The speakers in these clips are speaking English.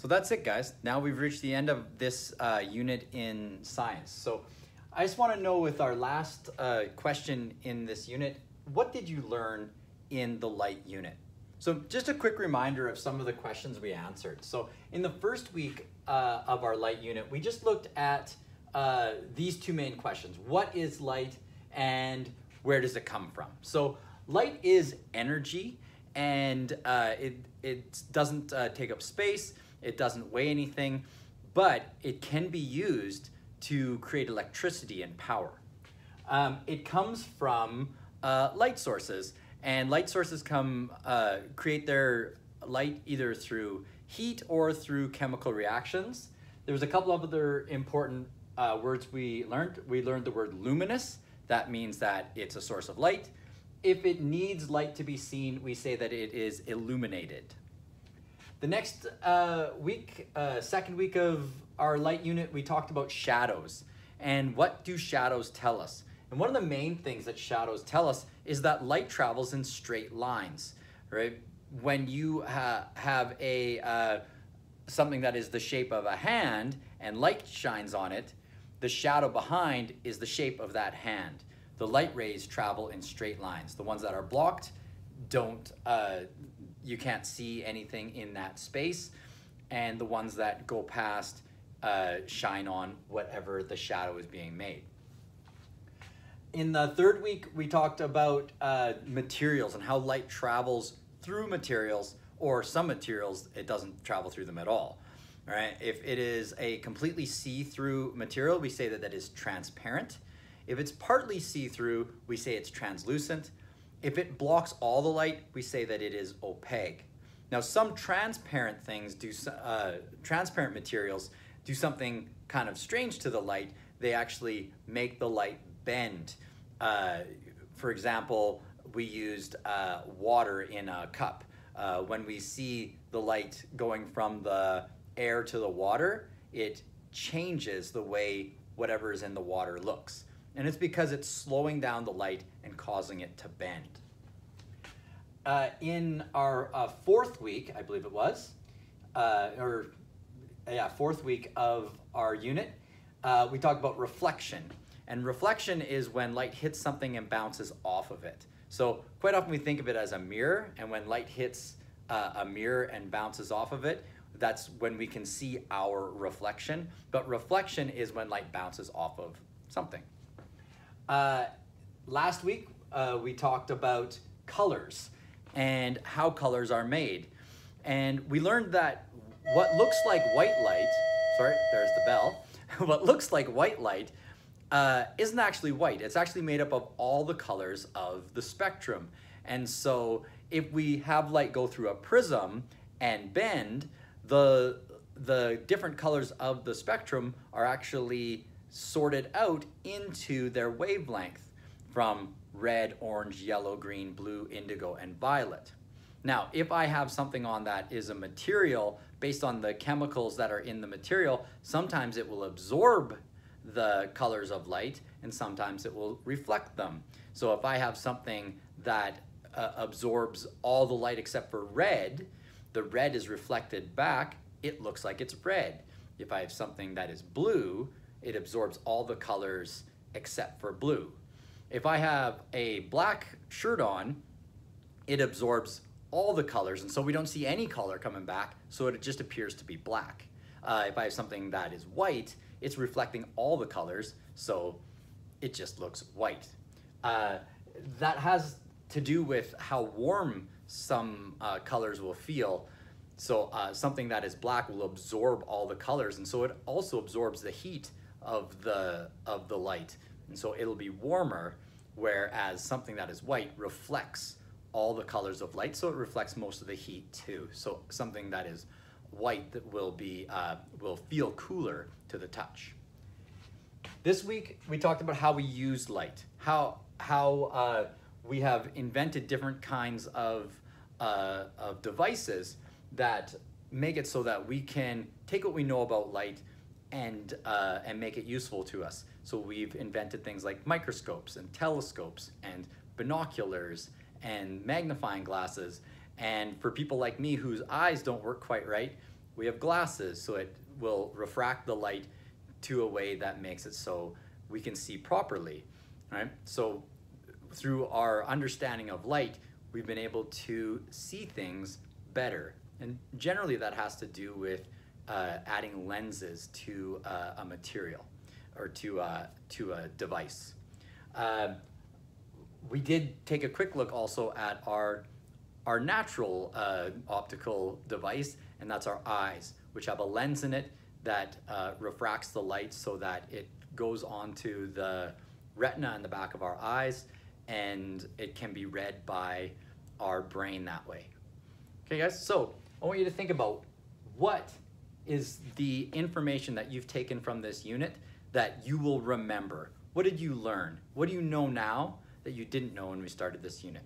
So that's it, guys. Now we've reached the end of this unit in science. So I just want to know, with our last question in this unit, what did you learn in the light unit? So just a quick reminder of some of the questions we answered. So in the first week of our light unit, we just looked at these two main questions. What is light and where does it come from? So light is energy, and it doesn't take up space. It doesn't weigh anything, but it can be used to create electricity and power. It comes from light sources, and light sources create their light either through heat or through chemical reactions. There was a couple of other important words we learned. We learned the word luminous. That means that it's a source of light. If it needs light to be seen, we say that it is illuminated. The next week, second week of our light unit, we talked about shadows. And what do shadows tell us? And one of the main things that shadows tell us is that light travels in straight lines, right? When you have something that is the shape of a hand and light shines on it, the shadow behind is the shape of that hand. The light rays travel in straight lines. The ones that are blocked you can't see anything in that space, and the ones that go past shine on whatever the shadow is being made. In the third week, we talked about materials and how light travels through materials, or some materials, it doesn't travel through them at all. All right? If it is a completely see-through material, we say that that is transparent. If it's partly see-through, we say it's translucent. If it blocks all the light, we say that it is opaque. Now, some transparent materials do something kind of strange to the light. They actually make the light bend. For example, we used water in a cup. When we see the light going from the air to the water, it changes the way whatever is in the water looks. And it's because it's slowing down the light and causing it to bend. In our fourth week, I believe it was, fourth week of our unit, we talked about reflection. And reflection is when light hits something and bounces off of it. So quite often we think of it as a mirror, and when light hits a mirror and bounces off of it, that's when we can see our reflection. But reflection is when light bounces off of something. Last week, we talked about colors and how colors are made. And we learned that what looks like white light, sorry, there's the bell. What looks like white light isn't actually white. It's actually made up of all the colors of the spectrum. And so if we have light go through a prism and bend, the different colors of the spectrum are actually sorted out into their wavelength from red, orange, yellow, green, blue, indigo, and violet. Now, if I have something on that is a material, based on the chemicals that are in the material, sometimes it will absorb the colors of light and sometimes it will reflect them. So if I have something that absorbs all the light except for red, the red is reflected back, it looks like it's red. If I have something that is blue, it absorbs all the colors except for blue. If I have a black shirt on, it absorbs all the colors, and so we don't see any color coming back, so it just appears to be black. If I have something that is white, it's reflecting all the colors, so it just looks white. That has to do with how warm some colors will feel. So something that is black will absorb all the colors, and so it also absorbs the heat of the light, and so it'll be warmer, whereas something that is white reflects all the colors of light, so it reflects most of the heat too. So something that is white that will feel cooler to the touch. This week we talked about how we use light, how we have invented different kinds of devices that make it so that we can take what we know about light and make it useful to us. So we've invented things like microscopes and telescopes and binoculars and magnifying glasses. And for people like me whose eyes don't work quite right, We have glasses, so it will refract the light to a way that makes it so we can see properly, right? So through our understanding of light, we've been able to see things better. And generally that has to do with adding lenses to a material or to a device. We did take a quick look also at our natural optical device, and that's our eyes, which have a lens in it that refracts the light so that it goes onto the retina in the back of our eyes, and it can be read by our brain that way. Okay guys, so I want you to think about what is the information that you've taken from this unit that you will remember. What did you learn? What do you know now that you didn't know when we started this unit?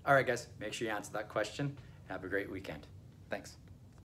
All right guys, make sure you answer that question. Have a great weekend. Thanks.